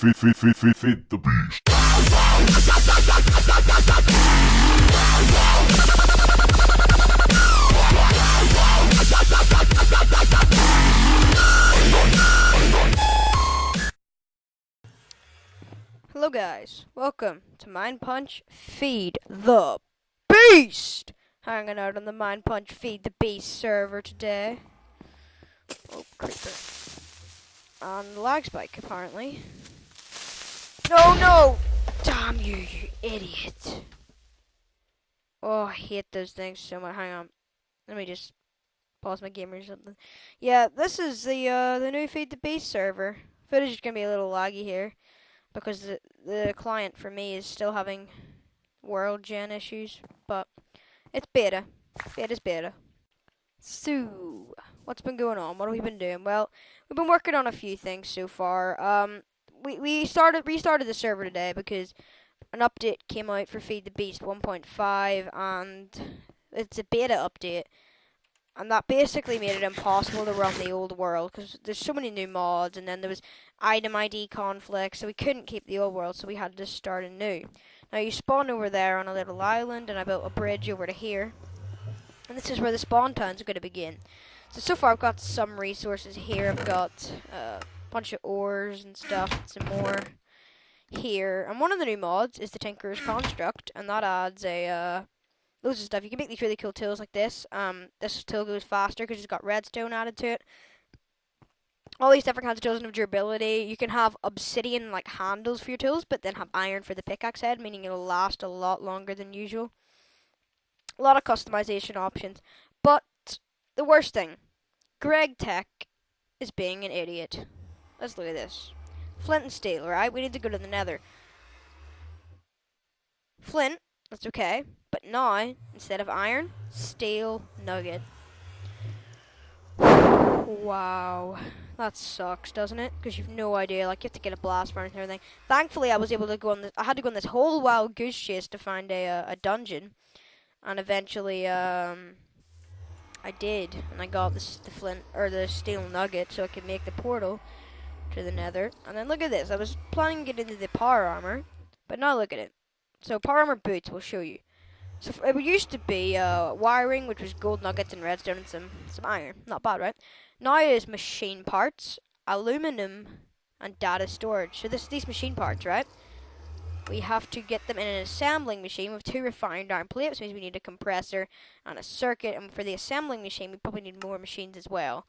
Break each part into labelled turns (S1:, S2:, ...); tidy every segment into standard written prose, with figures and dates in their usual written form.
S1: Feed the beast.
S2: Hello guys, welcome to Mindpunch Feed the Beast! Hanging out on the Mindpunch Feed the Beast server today. Oh, creeper. On the lag spike, apparently. No! Damn you, you idiot. Oh, I hate those things so much. Hang on. Let me just pause my game or something. Yeah, this is the new Feed the Beast server. Footage is gonna be a little laggy here, because the client for me is still having world gen issues, but it's beta. Beta's beta. So, what's been going on? What have we been doing? Well, we've been working on a few things so far. We restarted the server today because an update came out for Feed the Beast 1.5, and it's a beta update. And that basically made it impossible to run the old world because there's so many new mods, and then there was item ID conflicts, so we couldn't keep the old world, so we had to start anew. Now you spawn over there on a little island, and I built a bridge over to here, and this is where the spawn towns are going to begin. So far I've got some resources here. I've got a bunch of ores and stuff, some more here. And one of the new mods is the Tinkerer's Construct, and that adds a loads of stuff. You can make these really cool tools like this. This tool goes faster because it's got redstone added to it. All these different kinds of tools have durability. You can have obsidian like handles for your tools, but then have iron for the pickaxe head, meaning it'll last a lot longer than usual. A lot of customization options. But the worst thing, Greg Tech is being an idiot. Let's look at this. Flint and steel, right? We need to go to the nether. Flint, that's okay. But now, instead of iron, steel nugget. Wow. That sucks, doesn't it? Because you've no idea. Like, you have to get a blast furnace and everything. Thankfully, I was able to go on this. I had to go on this whole wild goose chase to find a dungeon. And eventually, I did. And I got the flint, or the steel nugget, so I could make the portal to the nether. And then look at this. I was planning to get into the power armor. But now look at it. So, power armor boots, we'll show you. So it used to be wiring, which was gold nuggets and redstone and some iron. Not bad, right? Now it is machine parts, aluminum, and data storage. So these machine parts, right? We have to get them in an assembling machine with 2 refined iron plates, which means we need a compressor and a circuit. And for the assembling machine, we probably need more machines as well.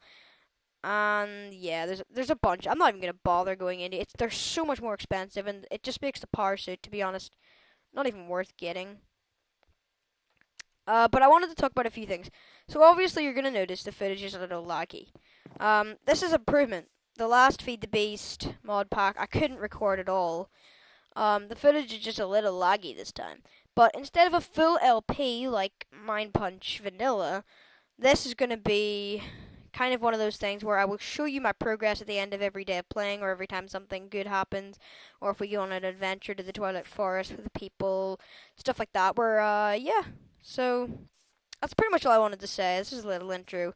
S2: And yeah, there's a bunch. I'm not even gonna bother going into it. They're so much more expensive, and it just makes the power suit, to be honest, not even worth getting. But I wanted to talk about a few things. So obviously you're going to notice the footage is a little laggy. This is improvement. The last Feed the Beast mod pack, I couldn't record at all. The footage is just a little laggy this time. But instead of a full LP like Mindpunch Vanilla, this is going to be kind of one of those things where I will show you my progress at the end of every day of playing, or every time something good happens, or if we go on an adventure to the Twilight Forest with the people, stuff like that, where, yeah. So, that's pretty much all I wanted to say. This is a little intro.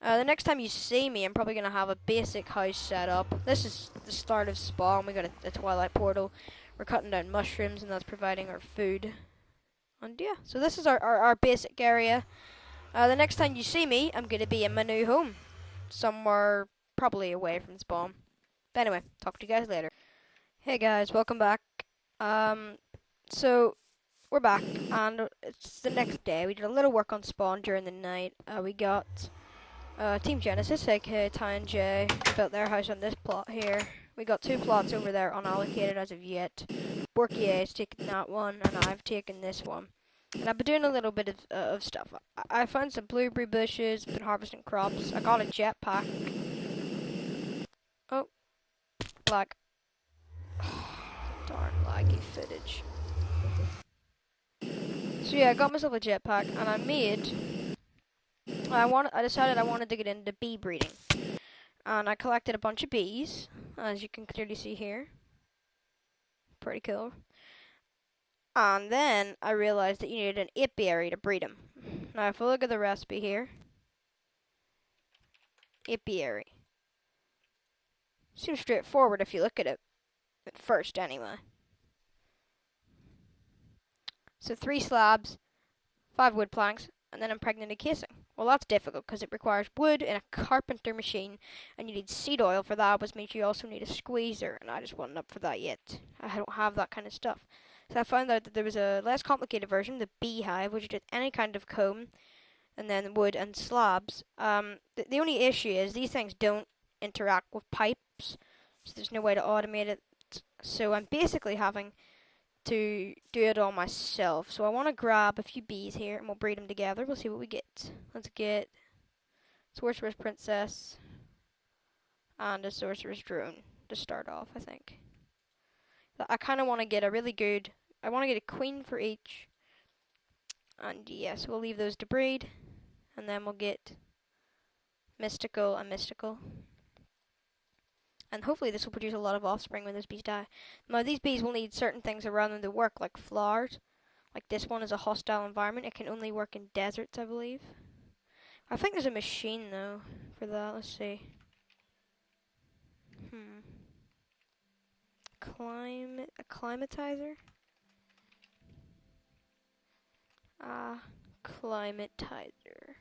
S2: The next time you see me, I'm probably going to have a basic house set up. This is the start of spawn. We got a Twilight portal. We're cutting down mushrooms, and that's providing our food. And yeah, so this is our basic area. The next time you see me, I'm going to be in my new home. Somewhere probably away from spawn. But anyway, talk to you guys later. Hey guys, welcome back. So we're back, and it's the next day. We did a little work on spawn during the night. We got Team Genesis, aka Ty and Jay, built their house on this plot here. We got 2 plots over there unallocated as of yet. Borkier has taken that one, and I've taken this one. And I've been doing a little bit of stuff. I found some blueberry bushes, been harvesting crops. I got a jetpack. Oh, lag. Darn laggy footage. So yeah, I got myself a jetpack, and I decided I wanted to get into bee breeding. And I collected a bunch of bees, as you can clearly see here. Pretty cool. And then I realized that you needed an apiary to breed them. Now if we look at the recipe here, apiary. Seems straightforward if you look at it. At first, anyway. So 3 slabs, 5 wood planks, and then impregnated casing. Well, that's difficult because it requires wood and a carpenter machine, and you need seed oil for that, which means you also need a squeezer, and I just wasn't up for that yet. I don't have that kind of stuff. So I found out that there was a less complicated version, the beehive, which did any kind of comb, and then wood and slabs. The only issue is these things don't interact with pipes, so there's no way to automate it. So I'm basically having to do it all myself. So I want to grab a few bees here and we'll breed them together. We'll see what we get. Let's get Sorceress Princess and a Sorceress Drone to start off, I think. I kind of want to get a really good... I want to get a queen for each. And yes, we'll leave those to breed. And then we'll get Mystical and Mystical. And hopefully this will produce a lot of offspring when those bees die. Now these bees will need certain things around them to work, like flowers. Like this one is a hostile environment. It can only work in deserts, I believe. I think there's a machine though for that. Let's see. Acclimatizer? Climatizer.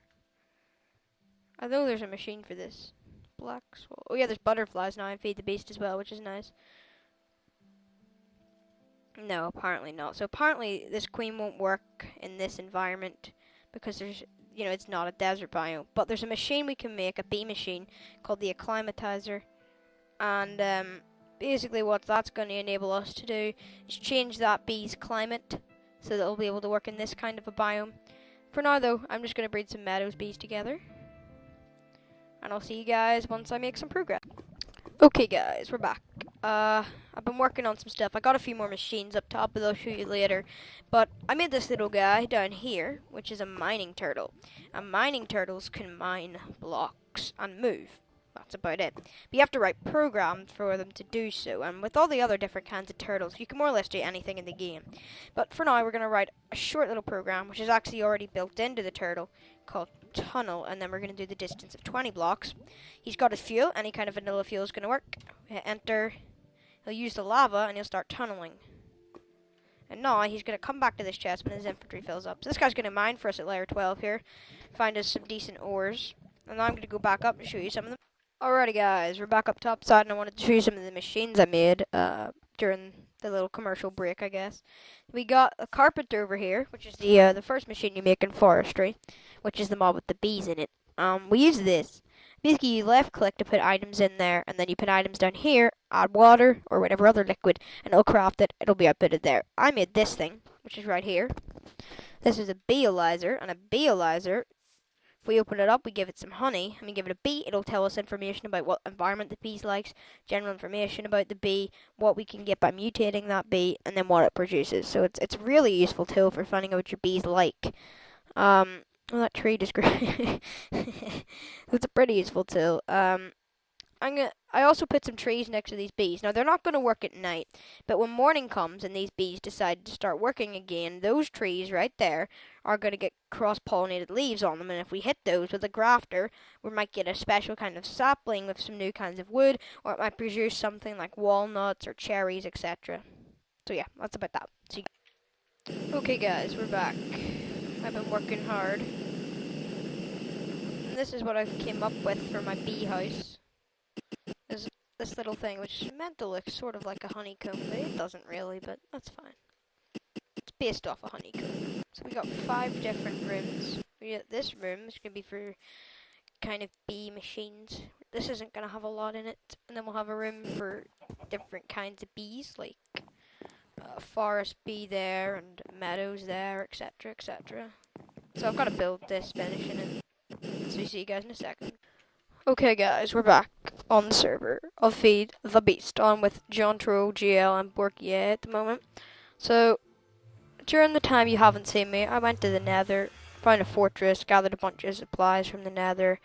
S2: I know there's a machine for this. Black swallow. Oh yeah, there's butterflies now in Feed the Beast as well, which is nice. No, apparently not. So apparently this queen won't work in this environment because there's, it's not a desert biome. But there's a machine we can make, a bee machine, called the Acclimatizer. And basically what that's going to enable us to do is change that bee's climate so that it'll be able to work in this kind of a biome. For now though, I'm just going to breed some meadows bees together. And I'll see you guys once I make some progress. Okay guys, we're back. I've been working on some stuff. I got a few more machines up top, but I'll show you later. But I made this little guy down here, which is a mining turtle. And mining turtles can mine blocks and move. That's about it. But you have to write programs for them to do so. And with all the other different kinds of turtles, you can more or less do anything in the game. But for now, we're going to write a short little program, which is actually already built into the turtle, called tunnel, and then we're going to do the distance of 20 blocks. He's got his fuel. Any kind of vanilla fuel is going to work. Hit enter. He'll use the lava, and he'll start tunneling. And now he's going to come back to this chest when his infantry fills up. So this guy's going to mine for us at layer 12 here. Find us some decent ores. And now I'm going to go back up and show you some of them. Alrighty guys, we're back up top side, and I wanted to show you some of the machines I made during the little commercial break, I guess. We got a carpenter over here, which is the first machine you make in forestry, which is the mod with the bees in it. We use this. Basically, you left click to put items in there, and then you put items down here, add water, or whatever other liquid, and it'll craft it. It'll be outputted there. I made this thing, which is right here. This is a beealyzer, and a beealyzer, if we open it up, we give it some honey, and we give it a bee, it'll tell us information about what environment the bee likes, general information about the bee, what we can get by mutating that bee, and then what it produces. So it's a really useful tool for finding out what your bees like. Well, that tree just grew. It's a pretty useful tool. I also put some trees next to these bees. Now, they're not going to work at night, but when morning comes and these bees decide to start working again, those trees right there are going to get cross-pollinated leaves on them, and if we hit those with a grafter, we might get a special kind of sapling with some new kinds of wood, or it might produce something like walnuts or cherries, etc. So yeah, that's about that. Okay guys, we're back. I've been working hard. And this is what I came up with for my bee house. There's this little thing which is meant to look sort of like a honeycomb, but it doesn't really, but that's fine. It's based off a honeycomb. So we got 5 different rooms. We got this room, which can be for kind of bee machines. This isn't going to have a lot in it. And then we'll have a room for different kinds of bees, like forest bee there, and meadows there, etc, etc. So I've got to build this, finishing it. So see you guys in a second. Okay guys, we're back on the server of Feed the Beast. I'm with John Tro, GL, and Borkia at the moment. So, during the time you haven't seen me, I went to the nether, found a fortress, gathered a bunch of supplies from the nether,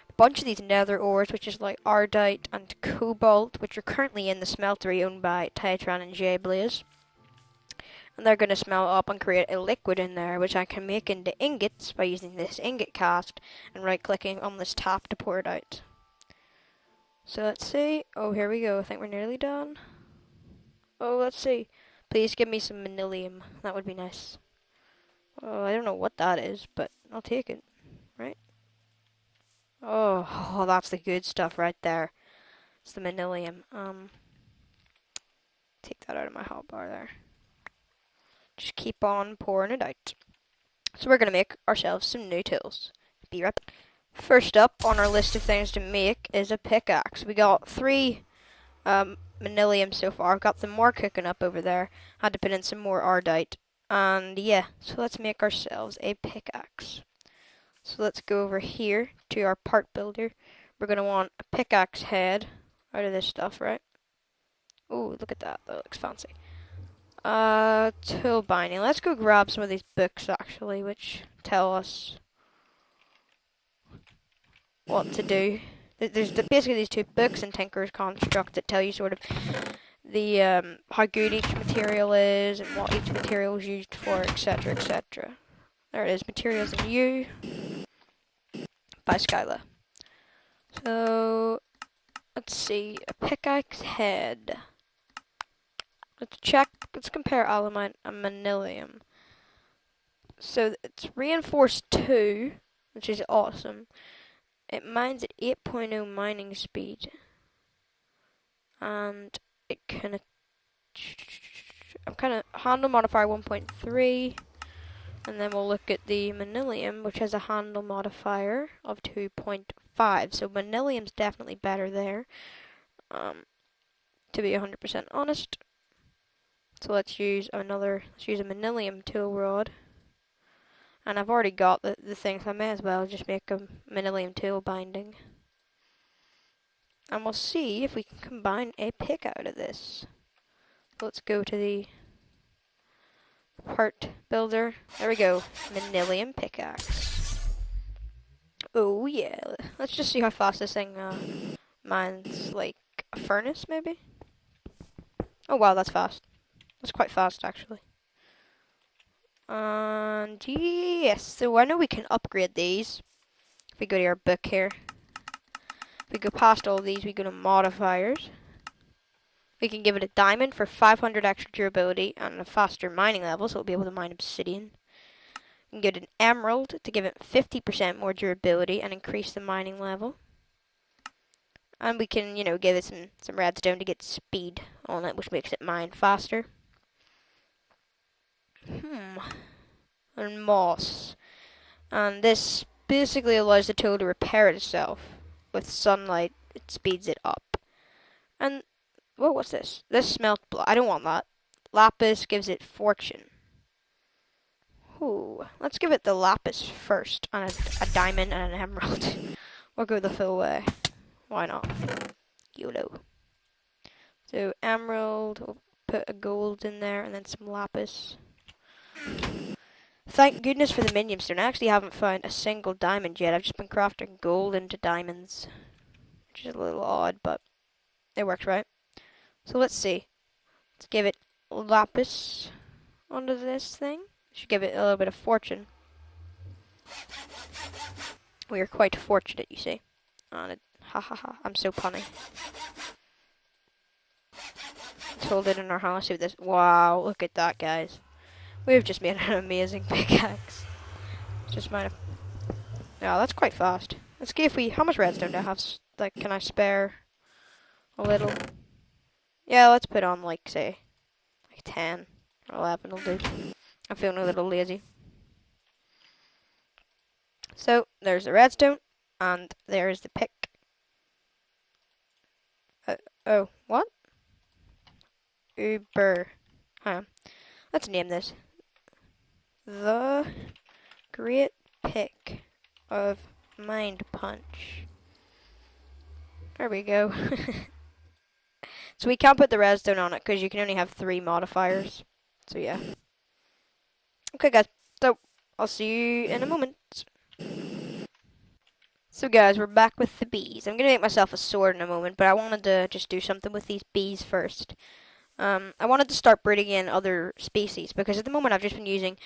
S2: a bunch of these nether ores, which is like ardite and cobalt, which are currently in the smeltery owned by Titran and J-Blaze. And they're going to smelt up and create a liquid in there, which I can make into ingots by using this ingot cast and right-clicking on this tap to pour it out. So let's see. Oh, here we go. I think we're nearly done. Oh, let's see. Please give me some manilium. That would be nice. Oh, I don't know what that is, but I'll take it, right? Oh, oh, that's the good stuff right there. It's the manilium. Take that out of my hotbar there. Just keep on pouring it out. So we're gonna make ourselves some new tools. Be right back. First up on our list of things to make is a pickaxe. We got 3 manilium so far. I've got some more cooking up over there. Had to put in some more ardite. And yeah, so let's make ourselves a pickaxe. So let's go over here to our part builder. We're going to want a pickaxe head out of this stuff, right? Ooh, look at that. That looks fancy. Tool binding. Let's go grab some of these books, actually, which tell us what to do. There's basically these 2 books in Tinker's Construct that tell you sort of the how good each material is and what each material is used for, etc., etc. There it is, Materials in You by Skyla. So let's see, a pickaxe head. Let's check. Let's compare aluminum and manilium. So it's reinforced 2, which is awesome. It mines at 8.0 mining speed, and it can. I'm kind of handle modifier 1.3, and then we'll look at the manilium, which has a handle modifier of 2.5. So manilium's definitely better there. To be 100% honest. So let's use a manilium tool rod. And I've already got the thing, so I may as well just make a manilium tool binding. And we'll see if we can combine a pick out of this. Let's go to the part builder. There we go. Manilium pickaxe. Oh yeah. Let's just see how fast this thing mines, like a furnace maybe. Oh wow, that's fast. That's quite fast actually. And yes, so I know we can upgrade these. If we go to our book here. If we go past all these, we go to modifiers. We can give it a diamond for 500 extra durability and a faster mining level, so we'll be able to mine obsidian. We can give it an emerald to give it 50% more durability and increase the mining level. And we can, give it some redstone to get speed on it, which makes it mine faster. And moss. And this basically allows the tool to repair itself. With sunlight, it speeds it up. And, whoa, what's this? This smelt block. I don't want that. Lapis gives it fortune. Ooh, let's give it the lapis first, and a diamond and an emerald. We'll go the full way. Why not? YOLO. So, emerald, we'll put a gold in there, and then some lapis. Thank goodness for the minion stone. I actually haven't found a single diamond yet. I've just been crafting gold into diamonds. Which is a little odd, but it works, right? So let's see. Let's give it lapis onto this thing. Should give it a little bit of fortune. We are quite fortunate, you see. And ha ha ha, I'm so punny. Let's hold it in our hand. Let's see what this. Wow, look at that, guys. We've just made an amazing pickaxe. Just mine. Yeah, that's quite fast. Let's see if we. How much redstone do I have? Like, can I spare a little? Yeah, let's put on like 10 or 11 will do. I'm feeling a little lazy. So there's the redstone, and there's the pick. Oh, what? Uber. Hang on. Let's name this. The Great Pick of Mindpunch. There we go. So we can't put the redstone on it because you can only have 3 modifiers. So yeah. Okay guys, so I'll see you in a moment. So guys, we're back with the bees. I'm going to make myself a sword in a moment, but I wanted to just do something with these bees first. I wanted to start breeding in other species because at the moment I've just been using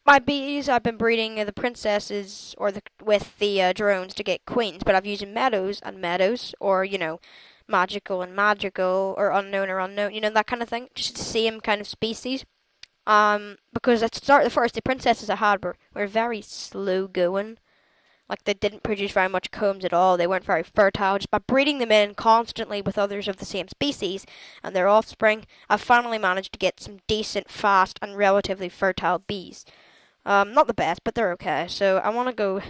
S2: my bees. I've been breeding the princesses with the drones to get queens, but I've used meadows, or magical and magical, or unknown, you know, that kind of thing. Just the same kind of species. Because at the start of the first, the princesses I had were very slow going. Like, they didn't produce very much combs at all. They weren't very fertile. Just by breeding them in constantly with others of the same species and their offspring, I've finally managed to get some decent, fast, and relatively fertile bees. Not the best, but they're okay. So I want to go.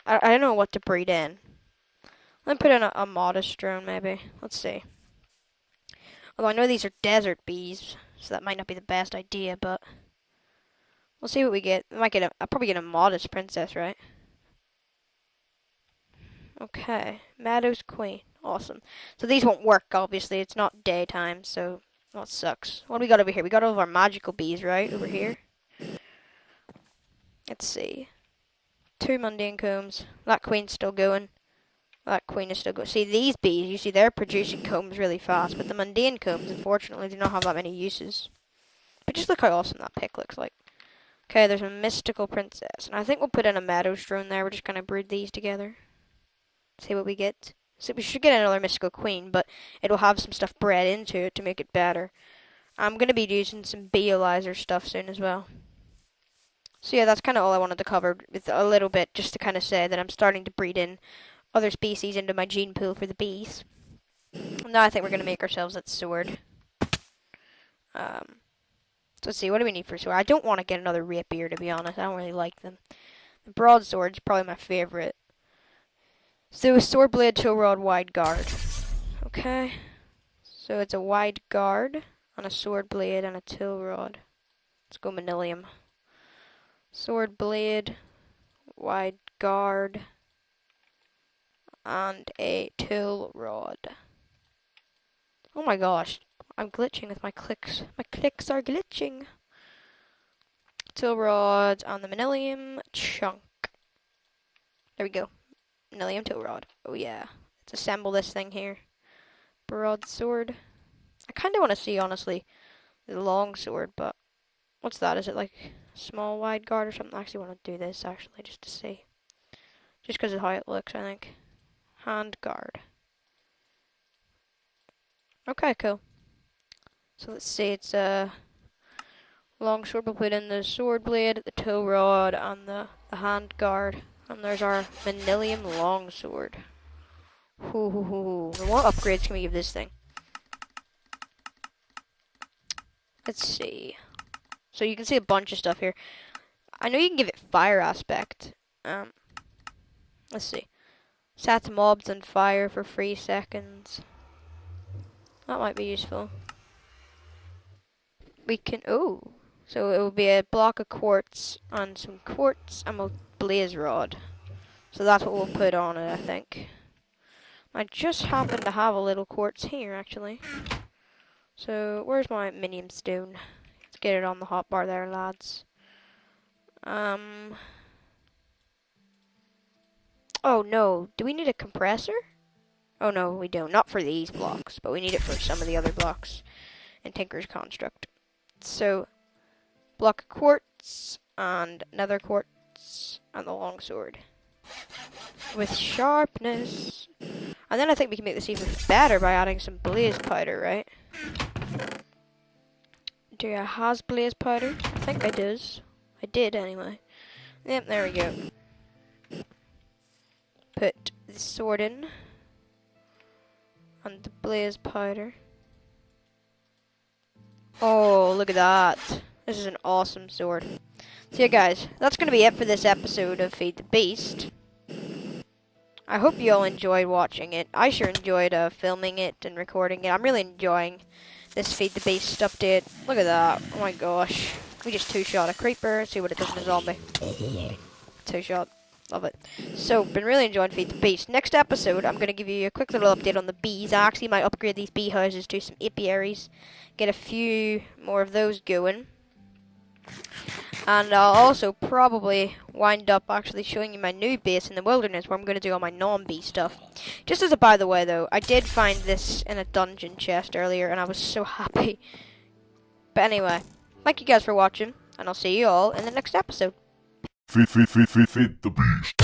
S2: I don't know what to breed in. Let me put in a modest drone, maybe. Let's see. Although I know these are desert bees, so that might not be the best idea, but we'll see what we get. I'll probably get a modest princess, right? Okay, Meadows Queen. Awesome. So these won't work, obviously. It's not daytime, so that sucks. What do we got over here? We got all of our magical bees, right? Over here. Let's see. 2 mundane combs. That queen's still going. That queen is still going. See, these bees, you see, they're producing combs really fast, but the mundane combs, unfortunately, do not have that many uses. But just look how awesome that pick looks like. Okay, there's a mystical princess, and I think we'll put in a Meadows drone there. We're just gonna breed these together. See what we get. So we should get another mystical queen, but it'll have some stuff bred into it to make it better. I'm gonna be using some BEolizer stuff soon as well. So yeah, that's kind of all I wanted to cover with a little bit, just to kind of say that I'm starting to breed in other species into my gene pool for the bees. Now I think we're gonna make ourselves that sword. So let's see, what do we need for a sword? I don't want to get another rapier, to be honest. I don't really like them. The broadsword's probably my favorite. So a sword blade, tow rod, wide guard. Okay. So it's a wide guard, and a sword blade, and a tow rod. Let's go manilium. Sword blade, wide guard, and a tow rod. Oh my gosh, I'm glitching with my clicks. My clicks are glitching. Tow rods on the manilium chunk. There we go. Manilium tow rod. Oh yeah. Let's assemble this thing here. Broadsword. I kind of want to see, honestly, the long sword, but what's that? Is it like small wide guard or something? I actually want to do this, actually, just to see. Just because of how it looks, I think. Hand guard. Okay, cool. So let's see, it's a long sword. We'll put in the sword blade, the tow rod, and the hand guard. And there's our manilium longsword. Hoo hoo hoo. What upgrades can we give this thing? Let's see. So you can see a bunch of stuff here. I know you can give it fire aspect. Let's see. Set mobs on fire for 3 seconds. That might be useful. We can, oh. So it will be a block of quartz and some quartz and a blaze rod. So that's what we'll put on it, I think. I just happen to have a little quartz here, actually. So where's my minium stone? Let's get it on the hotbar there, lads. Oh no, do we need a compressor? Oh no, we don't. Not for these blocks, but we need it for some of the other blocks in Tinker's Construct. So, block of quartz, and nether quartz, and the longsword. With sharpness. And then I think we can make this even better by adding some blaze powder, right? Do I has blaze powder? I think I does. I did anyway. Yep, there we go. Put the sword in. And the blaze powder. Oh, look at that. This is an awesome sword. So yeah, guys, that's going to be it for this episode of Feed the Beast. I hope you all enjoyed watching it. I sure enjoyed filming it and recording it. I'm really enjoying this Feed the Beast update. Look at that. Oh my gosh. We just two-shot a creeper. See what it does in a zombie. Two-shot. Love it. So, been really enjoying Feed the Beast. Next episode, I'm going to give you a quick little update on the bees. I actually might upgrade these bee houses to some apiaries. Get a few more of those going. And I'll also probably wind up actually showing you my new base in the wilderness where I'm going to do all my non-bee stuff. Just as a by the way though, I did find this in a dungeon chest earlier and I was so happy. But anyway, thank you guys for watching and I'll see you all in the next episode.
S1: Feed the beast.